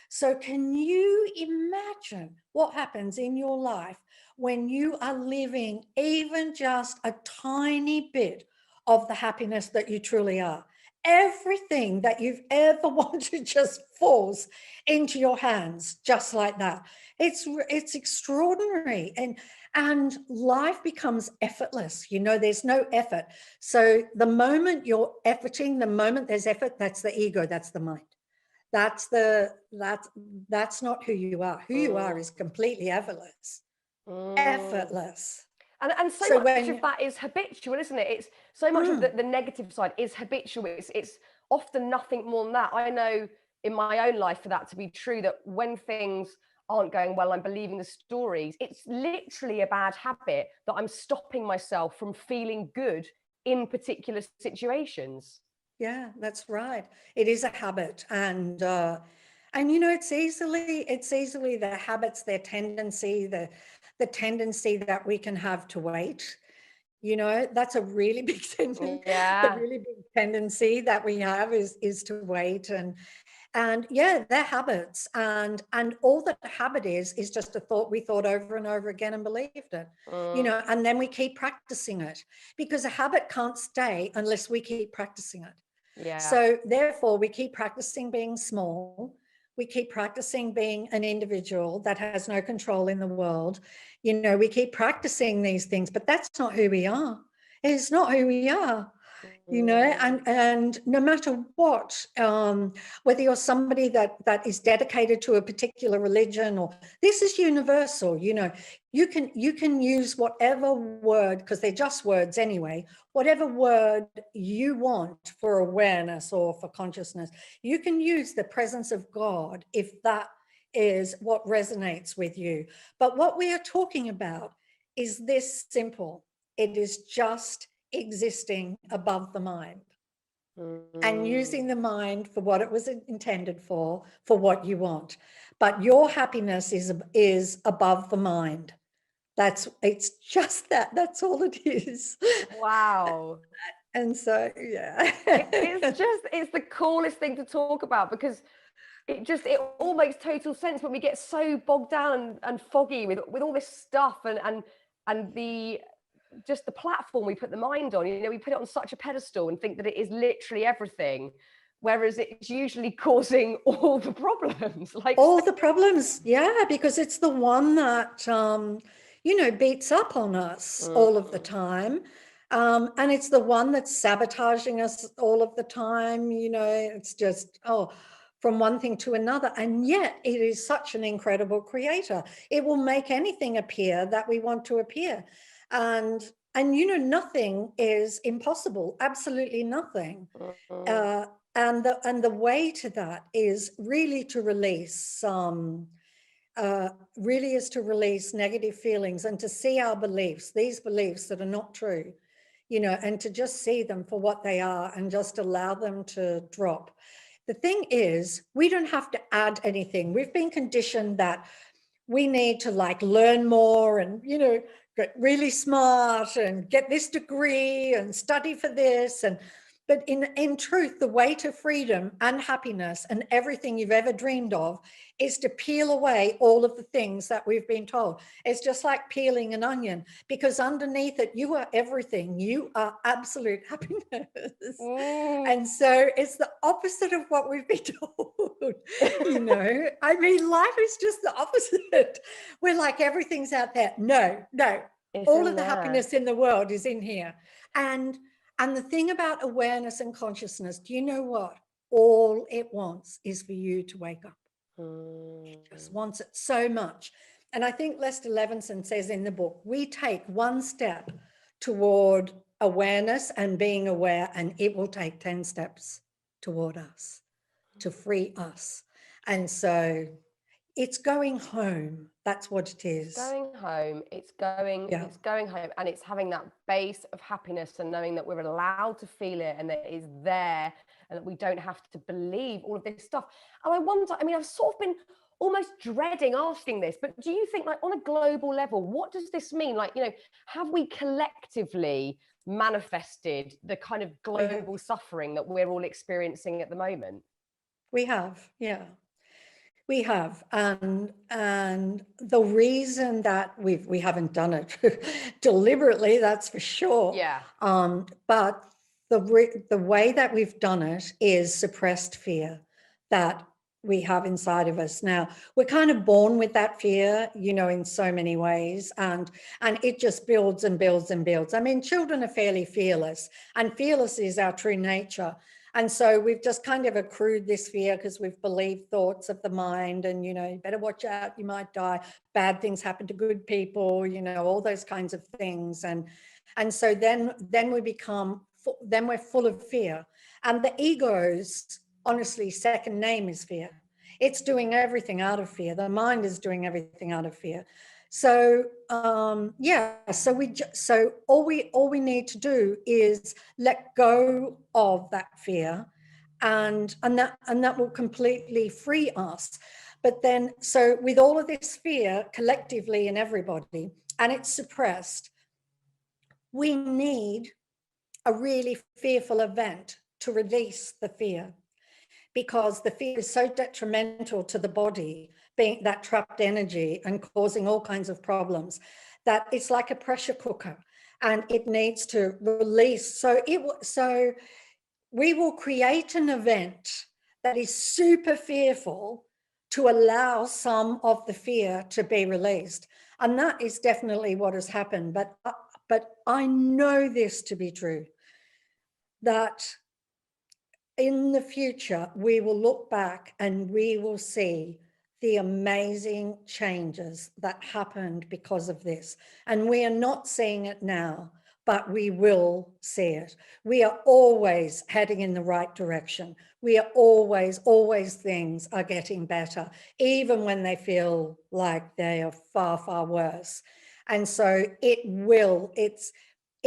So can you imagine what happens in your life when you are living even just a tiny bit of the happiness that you truly are? Everything that you've ever wanted just falls into your hands just like that. It's extraordinary, and life becomes effortless. There's no effort. So the moment you're efforting, the moment there's effort, that's the ego, that's the mind. That's not who you are. Who you are is completely effortless. Mm. Effortless. And so So much of when that is habitual, isn't it? It's so much of the negative side is habitual. It's often nothing more than that. I know in my own life for that to be true, that when things aren't going well, I'm believing the stories. It's literally a bad habit that I'm stopping myself from feeling good in particular situations. Yeah, that's right. It is a habit, and it's easily the habits, their tendency, the tendency that we can have to wait. That's a really big tendency. The Yeah. really big tendency that we have is to wait, and yeah, they're habits, and all that a habit is just a thought we thought over and over again and believed it. Mm, And then we keep practicing it, because a habit can't stay unless we keep practicing it. yeah. So therefore, we keep practicing being small. We keep practicing being an individual that has no control in the world. We keep practicing these things, but that's not who we are. It's not who we are. Mm, And no matter what, whether you're somebody that is dedicated to a particular religion, or this is universal. You can use whatever word, because they're just words anyway, whatever word you want for awareness or for consciousness. You can use the presence of God if that is what resonates with you. But what we are talking about is this simple. It is just existing above the mind and using mm. the mind for what it was intended for what you want. But your happiness is above the mind. It's just that's all it is. Wow. And so, yeah. It's the coolest thing to talk about, because it all makes total sense, but we get so bogged down and foggy with all this stuff, and the just the platform we put the mind on. We put it on such a pedestal and think that it is literally everything, whereas it's usually causing all the problems. Like, All the problems, yeah, because it's the one that beats up on us all of the mm, time. And it's the one that's sabotaging us all of the time. It's just, from one thing to another. And yet it is such an incredible creator. It will make anything appear that we want to appear. And nothing is impossible, absolutely nothing. mm, Uh, and the way to that is really to release negative feelings, and to see our beliefs, these beliefs that are not true, and to just see them for what they are and just allow them to drop. The thing is, we don't have to add anything. We've been conditioned that we need to learn more and get really smart and get this degree and study for this. But in truth, the way to freedom and happiness and everything you've ever dreamed of is to peel away all of the things that we've been told. It's just like peeling an onion, because underneath it, you are everything. You are absolute happiness. mm. And so it's the opposite of what we've been told. I mean, life is just the opposite. We're like, everything's out there. No, It's all in of the there. happiness in the world is in here. And the thing about awareness and consciousness, do you know what? All it wants is for you to wake up. It just Mm. wants it so much. And I think Lester Levinson says in the book, we take one step toward awareness and being aware, and it will take 10 steps toward us to free us. And so it's going home. That's what it It's is. going home. Yeah. It's going home, and it's having that base of happiness and knowing that we're allowed to feel it and that it is there, and that we don't have to believe all of this stuff. And I wonder, I mean, I've sort of been almost dreading asking this, but do you think, like, on a global level, what does this mean? Like, have we collectively manifested the kind of global suffering that we're all experiencing at the moment? We have, yeah. We have, and the reason that we haven't done it deliberately, that's for sure. Yeah. But the way that we've done it is suppressed fear that we have inside of us. Now, we're kind of born with that fear, in so many ways, and it just builds and builds and builds. I mean, children are fairly fearless, and fearless is our true nature. And so we've just kind of accrued this fear because we've believed thoughts of the mind and, you better watch out, you might die. Bad things happen to good people, all those kinds of things. And so then we're full of fear. And the ego's, honestly, second name is fear. It's doing everything out of fear. The mind is doing everything out of fear. So so all we need to do is let go of that fear, and that will completely free us. But then, so with all of this fear collectively in everybody, and it's suppressed, we need a really fearful event to release the fear, because the fear is so detrimental to the body, being that trapped energy and causing all kinds of problems, that it's like a pressure cooker and it needs to release. So we will create an event that is super fearful to allow some of the fear to be released. And that is definitely what has happened. But I know this to be true, that in the future, we will look back and we will see the amazing changes that happened because of this. And we are not seeing it now, but we will see it. We are always heading in the right direction. We are always things are getting better, even when they feel like they are far, far worse. And so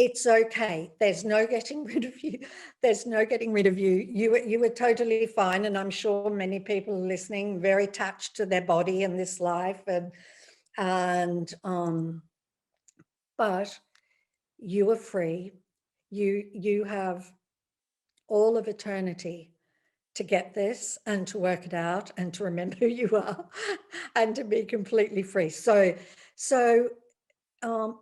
it's okay. There's no getting rid of you. There's no getting rid of you. You were totally fine. And I'm sure many people listening, very attached to their body and this life. But you are free. You have all of eternity to get this and to work it out and to remember who you are and to be completely free. So there are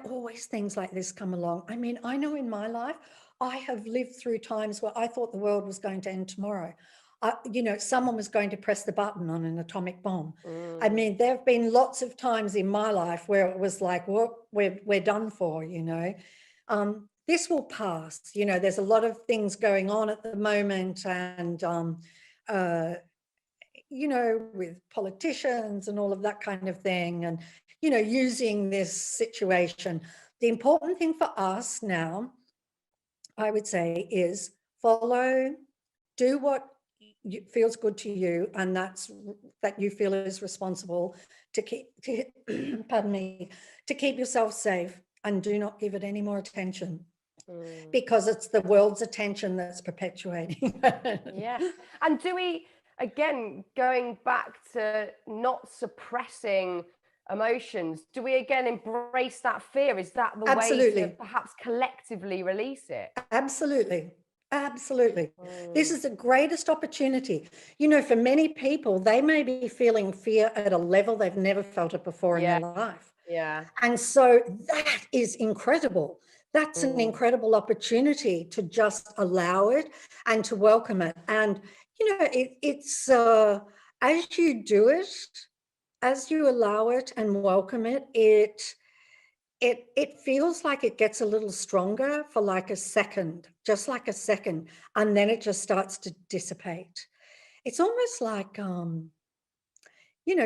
always things like this come along. I mean, I know in my life, I have lived through times where I thought the world was going to end tomorrow. Someone was going to press the button on an atomic bomb. I mean, there have been lots of times in my life where it was like, well, we're done for, this will pass. There's a lot of things going on at the moment, and with politicians and all of that kind of thing, and using this situation. The important thing for us now, I would say, is do what feels good to you, and that you feel is responsible to pardon me, to keep yourself safe, and do not give it any more attention, because it's the world's attention that's perpetuating. Yeah. And do we, again, going back to not suppressing emotions, do we again embrace that fear? Is that the way to perhaps collectively release it? Absolutely. This is the greatest opportunity. For many people, they may be feeling fear at a level they've never felt it before in their life. Yeah. And so that is incredible. That's an incredible opportunity to just allow it and to welcome it. And, it's as you do it, as you allow it and welcome it, it feels like it gets a little stronger for like a second, just like a second, and then it just starts to dissipate. It's almost like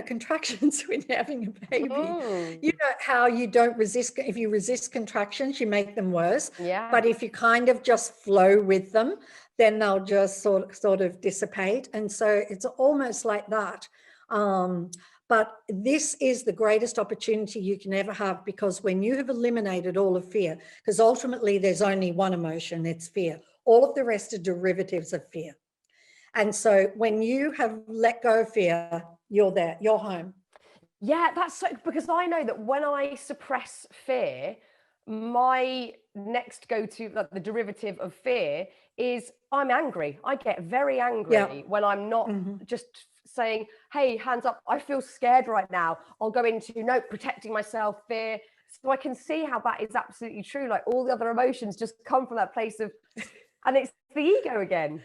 contractions when you're having a baby. You know how you don't resist, if you resist contractions, you make them worse. Yeah. But if you kind of just flow with them, then they'll just sort of dissipate. And so it's almost like that. But this is the greatest opportunity you can ever have, because when you have eliminated all of fear, because ultimately there's only one emotion, it's fear. All of the rest are derivatives of fear. And so when you have let go of fear, you're there, you're home. Yeah, that's so, because I know that when I suppress fear, my next go-to, like the derivative of fear, is I'm angry. I get very Yeah. angry when I'm not just saying, hey, hands up, I feel scared right now. I'll go into, no, protecting myself, fear. So I can see how that is absolutely true. Like all the other emotions just come from that place of, and it's the ego again.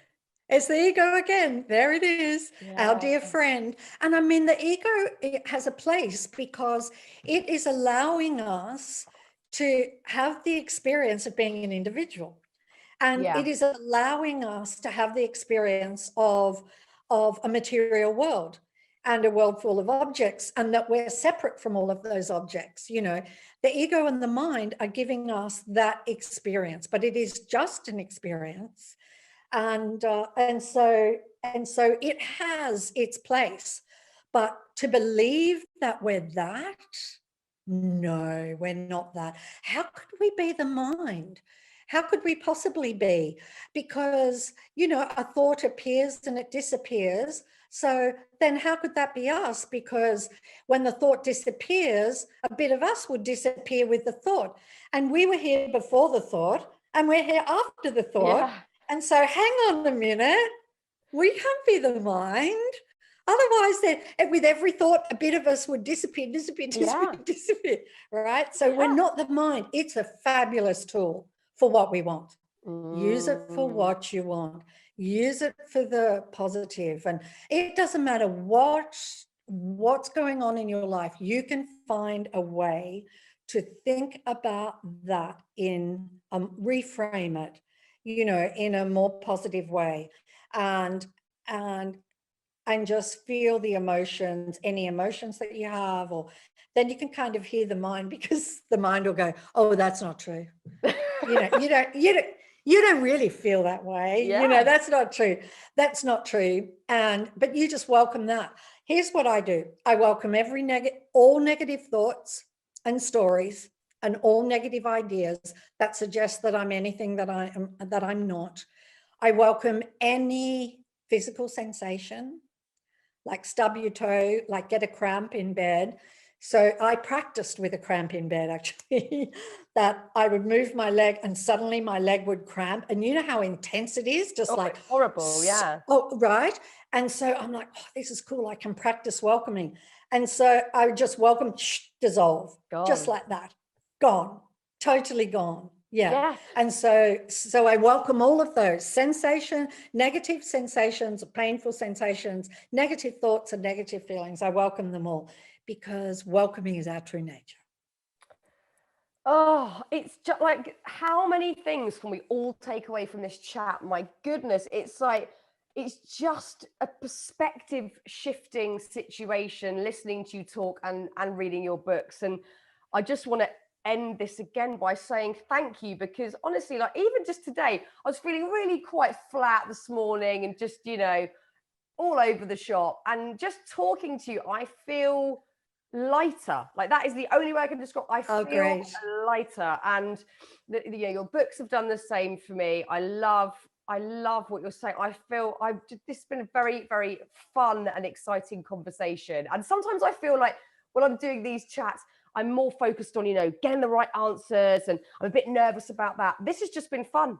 It's the ego again. There it is, our Yeah. dear friend. And I mean, the ego, it has a place because it is allowing us to have the experience of being an individual. And Yeah. it is allowing us to have the experience of a material world and a world full of objects, and that we're separate from all of those objects. You know, the ego and the mind are giving us that experience, but it is just an experience. And so it has its place, but to believe that we're that, no, we're not that. How could we be the mind? How could we possibly be? Because, you know, a thought appears and it disappears. So then how could that be us? Because when the thought disappears, a bit of us would disappear with the thought. And we were here before the thought, and we're here after the thought. Yeah. And so hang on a minute, we can't be the mind. Otherwise, then with every thought, a bit of us would disappear, Yeah. disappear, right? So we're not the mind. It's a fabulous tool for what we want. Use it for what you want. Use it for the positive. And it doesn't matter what's going on in your life. You can find a way to think about that in, reframe it, you know, in a more positive way, and just feel the emotions, any emotions that you have, or then you can kind of hear the mind, because the mind will go, oh, that's not true. You know, you don't really feel that way. Yeah. You know, that's not true. That's not true. But you just welcome that. Here's what I do. I welcome all negative thoughts and stories and all negative ideas that suggest that I'm anything that I'm not. I welcome any physical sensation, like stub your toe, like get a cramp in bed. So I practiced with a cramp in bed, actually, that I would move my leg and suddenly my leg would cramp. And you know how intense it is, just like horrible. Yeah. Oh, right. And so I'm like, oh, this is cool. I can practice welcoming. And so I would just welcome, dissolve, just like that. Gone, totally gone. Yeah. Yes. And so I welcome all of those negative sensations, painful sensations, negative thoughts and negative feelings. I welcome them all, because welcoming is our true nature. Oh, it's just like, how many things can we all take away from this chat? My goodness, it's like, it's just a perspective shifting situation, listening to you talk and reading your books. And I just want to end this again by saying thank you, because honestly, like even just today, I was feeling really quite flat this morning and just, you know, all over the shop. And just talking to you, I feel lighter. Like that is the only way I can describe. I feel lighter, and you know, your books have done the same for me. I love what you're saying. I feel this has been a very, very fun and exciting conversation. And sometimes I feel like when I'm doing these chats, I'm more focused on, you know, getting the right answers, and I'm a bit nervous about that. This has just been fun.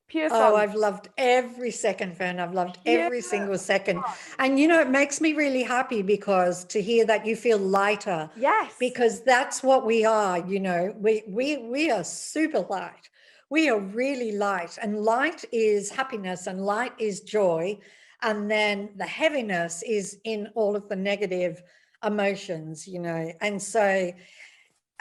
Pure fun. Oh, I've loved every second, Fern. I've loved every single second. And, you know, it makes me really happy because to hear that you feel lighter. Yes. Because that's what we are, you know, we are super light. We are really light, and light is happiness and light is joy. And then the heaviness is in all of the negative emotions, you know. And so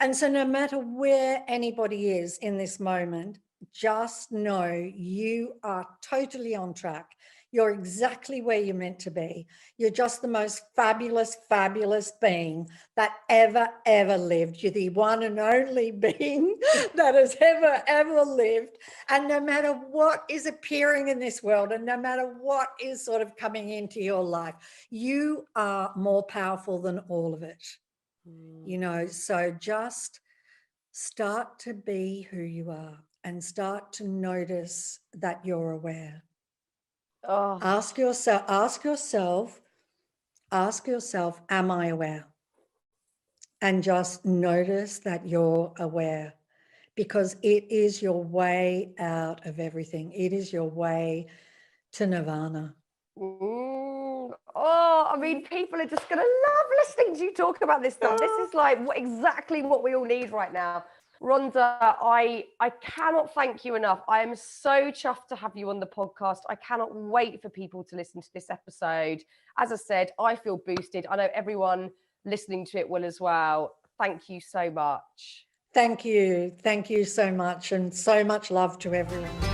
no matter where anybody is in this moment, just know you are totally on track. You're exactly where you're meant to be. You're just the most fabulous, fabulous being that ever lived. You're the one and only being that has ever lived. And no matter what is appearing in this world, and no matter what is sort of coming into your life, you are more powerful than all of it. You know, so just start to be who you are and start to notice that you're aware. Ask yourself, ask yourself, am I aware? And just notice that you're aware, because it is your way out of everything. It is your way to nirvana. Oh, I mean, people are just going to love listening to you talk about this stuff. This is like exactly what we all need right now. Rhonda, I cannot thank you enough. I am so chuffed to have you on the podcast. I cannot wait for people to listen to this episode. As I said, I feel boosted. I know everyone listening to it will as well. Thank you so much. Thank you. Thank you so much. And so much love to everyone.